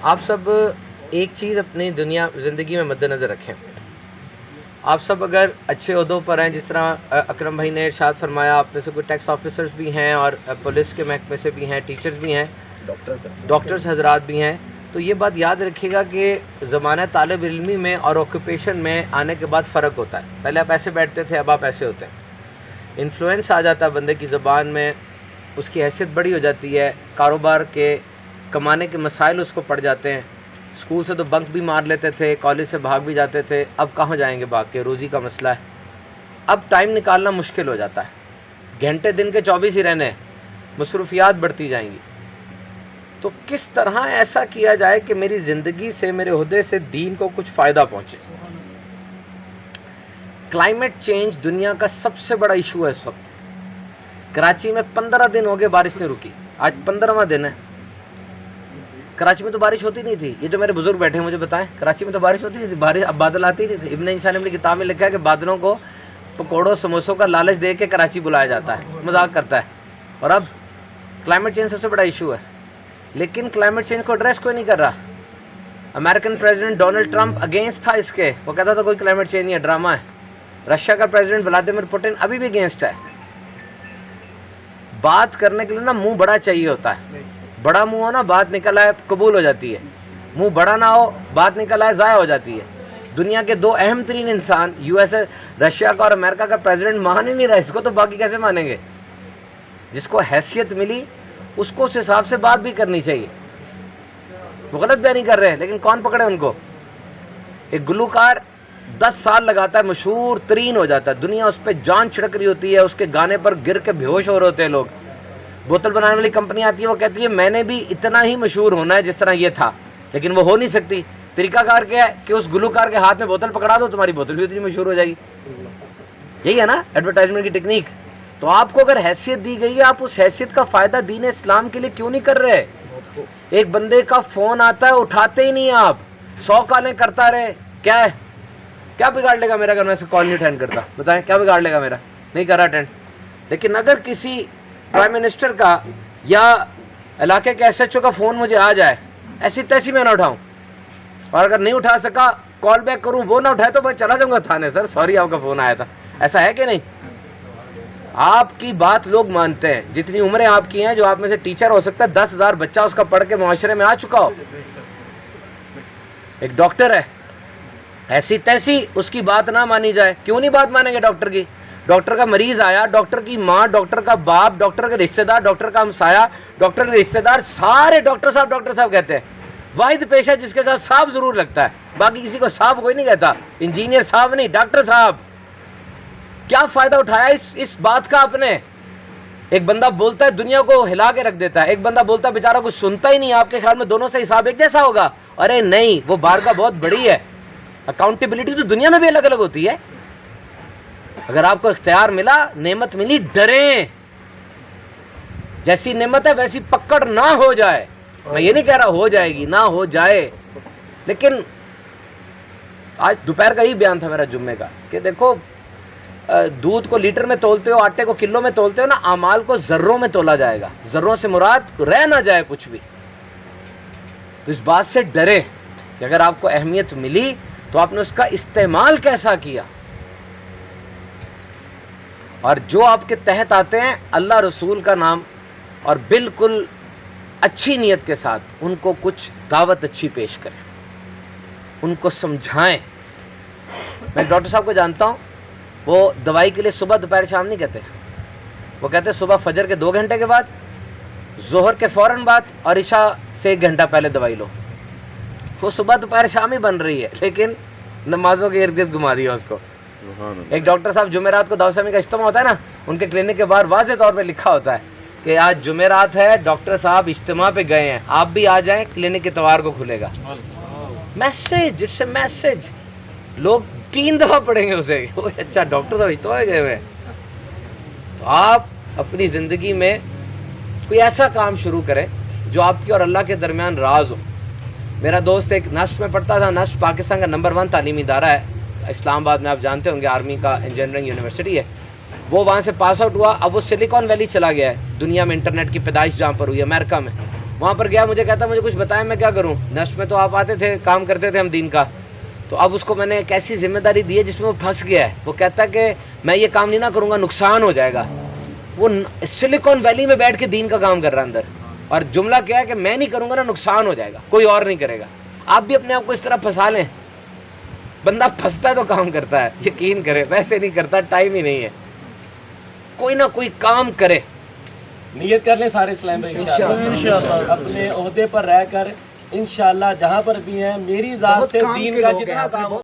आप सब एक चीज़ अपनी ज़िंदगी में मद्देनज़र रखें। आप सब अगर अच्छे ओहदों पर हैं, जिस तरह अकरम भाई ने इरशाद फरमाया, आप में से कोई टैक्स ऑफिसर्स भी हैं और पुलिस के महकमे से भी हैं, टीचर्स भी हैं, डॉक्टर्स हजरात भी हैं, तो ये बात याद रखिएगा कि ज़माना तालिब इल्मी में और ऑक्यूपेशन में आने के बाद फ़र्क होता है। पहले आप ऐसे बैठते थे, अब आप ऐसे होते हैं। इन्फ्लुएंस आ जाता है बंदे की ज़बान में, उसकी हैसियत बड़ी हो जाती है, कारोबार के कमाने के मसाइल उसको पड़ जाते हैं। स्कूल से तो बंक भी मार लेते थे, कॉलेज से भाग भी जाते थे, अब कहाँ जाएंगे भाग के, रोज़ी का मसला है। अब टाइम निकालना मुश्किल हो जाता है, घंटे दिन के 24 ही रहने, मसरूफियात बढ़ती जाएंगी। तो किस तरह ऐसा किया जाए कि मेरी ज़िंदगी से, मेरे ओहदे से दीन को कुछ फ़ायदा पहुँचे। क्लाइमेट चेंज दुनिया का सबसे बड़ा इशू है इस वक्त। कराची में 15 दिन हो गए बारिश नहीं रुकी, आज 15वां दिन है। कराची में तो बारिश होती नहीं थी, ये जो मेरे बुजुर्ग बैठे हैं मुझे बताएं, कराची में तो बारिश होती नहीं थी, बारिश अब बादल आती नहीं थी। इब्न इंसान ने अपनी किताब में लिखा है कि बादलों को पकौड़ों समोसों का लालच दे के कराची बुलाया जाता है, मजाक करता है। और अब क्लाइमेट चेंज सबसे बड़ा इशू है, लेकिन क्लाइमेट चेंज को एड्रेस कोई नहीं कर रहा। American president Donald Trump against था इसके, वो कहता था कोई क्लाइमेट चेंज नहीं है, ड्रामा है। रशिया का प्रेसिडेंट व्लादिमीर पुतिन अभी भी अगेंस्ट है। बात करने के लिए ना मुंह बड़ा चाहिए होता है, बड़ा मुंह हो ना, बात निकल आए कबूल हो जाती है। मुंह बड़ा ना हो, बात निकल आए ज़ाया हो जाती है। दुनिया के दो अहम तरीन इंसान, यूएसए, रशिया का और अमेरिका का प्रेसिडेंट मान ही नहीं रहा इसको, तो बाकी कैसे मानेंगे। जिसको हैसियत मिली उसको उस हिसाब से बात भी करनी चाहिए। वो गलत बयानी कर रहे हैं, लेकिन कौन पकड़े उनको। एक गुलूकार 10 साल लगाता है, मशहूर तरीन हो जाता है, दुनिया उस पर जान छिड़क रही होती है, उसके गाने पर गिर के बेहोश हो रहे होते हैं लोग। बोतल बनाने वाली कंपनी आती है, वो कहती है मैंने भी इतना ही मशहूर होना है जिस तरह ये था, लेकिन वो हो नहीं सकती। तरीकाकार क्या है कि उस गुलूकार के हाथ में बोतल पकड़ा दो, तुम्हारी बोतल भी उतनी मशहूर हो जाएगी। यही है ना एडवर्टाइजमेंट की टेक्निक। तो आपको अगर हैसियत दी गई है, आप उस हैसियत का फायदा दीन इस्लाम के लिए क्यों नहीं कर रहे। एक बंदे का फोन आता है, उठाते ही नहीं आप, 100 कॉलें करता रहे, क्या है, क्या बिगाड़ लेगा मेरा अगर मैं ऐसे कॉल नहीं अटेंड करता, बताएं क्या बिगाड़ लेगा मेरा, नहीं कर रहा अटेंड। लेकिन अगर किसी प्राइम मिनिस्टर का या इलाके के एसएचओ का फ़ोन मुझे आ जाए, ऐसी तैसी मैं ना उठाऊं, और अगर नहीं उठा सका कॉल बैक करूं, वो ना उठाए तो मैं चला जाऊंगा थाने, सर सॉरी आपका फ़ोन आया था। ऐसा है कि नहीं। आपकी बात लोग मानते हैं, जितनी उम्रें आपकी हैं, जो आप में से टीचर हो सकता है 10,000 बच्चा उसका पढ़ के मुआशरे में आ चुका हो। एक डॉक्टर है, ऐसी तैसी उसकी बात ना मानी जाए, क्यों नहीं बात मानेंगे डॉक्टर की। डॉक्टर का मरीज आया, डॉक्टर की माँ, डॉक्टर का बाप, डॉक्टर के रिश्तेदार, डॉक्टर का हमसाया, डॉक्टर के रिश्तेदार, सारे डॉक्टर साहब कहते हैं। वाहिद पेशा जिसके साथ साहब जरूर लगता है, बाकी किसी को साहब कोई नहीं कहता। इंजीनियर साहब नहीं, डॉक्टर साहब। क्या फायदा उठाया इस बात का आपने। एक बंदा बोलता है दुनिया को हिला के रख देता है, एक बंदा बोलता है बेचारा कुछ सुनता ही नहीं। आपके ख्याल में दोनों से हिसाब एक जैसा होगा। अरे नहीं, वो बारगाह बहुत बड़ी है। अकाउंटेबिलिटी तो दुनिया में भी अलग अलग होती है। अगर आपको इख्तियार मिला, नेमत मिली, डरें। जैसी नेमत है वैसी पकड़ ना हो जाए। मैं ये नहीं कह रहा हो जाएगी, ना हो जाए, लेकिन आज दोपहर का ही बयान था मेरा जुम्मे का कि देखो, दूध को लीटर में तोलते हो, आटे को किलो में तोलते हो ना, अमाल को जर्रों में तोला जाएगा। जर्रों से मुराद रह ना जाए कुछ भी। तो इस बात से डरे कि अगर आपको अहमियत मिली तो आपने उसका इस्तेमाल कैसा किया। और जो आपके तहत आते हैं, अल्लाह रसूल का नाम और बिल्कुल अच्छी नीयत के साथ उनको कुछ दावत अच्छी पेश करें, उनको समझाएं। मैं डॉक्टर साहब को जानता हूँ, वो दवाई के लिए सुबह दोपहर शाम नहीं कहते, वो कहते सुबह फजर के 2 घंटे के बाद, जोहर के फ़ौरन बाद और इशा से 1 घंटा पहले दवाई लो। वो सुबह दोपहर शाम ही बन रही है, लेकिन नमाजों के इर्द गिर्द घुमा दिया उसको। एक डॉक्टर साहब जुमेरात को दावसामी का इज्तिमा होता है ना, उनके क्लिनिक के बाहर वाज़े तौर पे लिखा होता है कि आज जुमेरात है, डॉक्टर साहब इज्तिमा पे गए हैं, आप भी आ जाएं, क्लिनिक इतवार को खुलेगा। Message, it's a message. लोग 3 दफ़ा पढ़ेंगे उसे, अच्छा डॉक्टर साहब इज्तिमा पे गए हुए हैं। तो आप अपनी ज़िंदगी में कोई ऐसा काम शुरू करें जो आपकी और अल्लाह के दरमियान राज हो। मेरा दोस्त एक नस्फ में पढ़ता था। नस्फ पाकिस्तान का नंबर 1 तालीमी इदारा है, इस्लामाबाद में, आप जानते होंगे, आर्मी का इंजीनियरिंग यूनिवर्सिटी है। वो वहाँ से पास आउट हुआ, अब वो सिलिकॉन वैली चला गया है। दुनिया में इंटरनेट की पैदाइश जहाँ पर हुई, अमेरिका में। वहाँ पर गया, मुझे कहता मुझे कुछ बताया मैं क्या करूँ, नष्ट में तो आप आते थे, काम करते थे हम दीन का। तो अब उसको मैंने एक ऐसी जिम्मेदारी दी है जिसमें वो फंस गया है। वो कहता कि मैं ये काम नहीं ना करूँगा, नुकसान हो जाएगा। वो सिलिकॉन वैली में बैठ के दीन का काम कर रहा है अंदर, और जुमला क्या है कि मैं नहीं करूँगा ना, नुकसान हो जाएगा, कोई और नहीं करेगा। आप भी अपने आप को इस तरह फंसा लें। बंदा फंसता है तो काम करता है, यकीन करे, वैसे नहीं करता, टाइम ही नहीं है। कोई ना कोई काम करे, नियत कर लें सारे इस्लाम में इंशाअल्लाह, अपने ओहदे पर रहकर इंशाअल्लाह जहाँ पर भी हैं मेरी ज़ात से दीन का जितना काम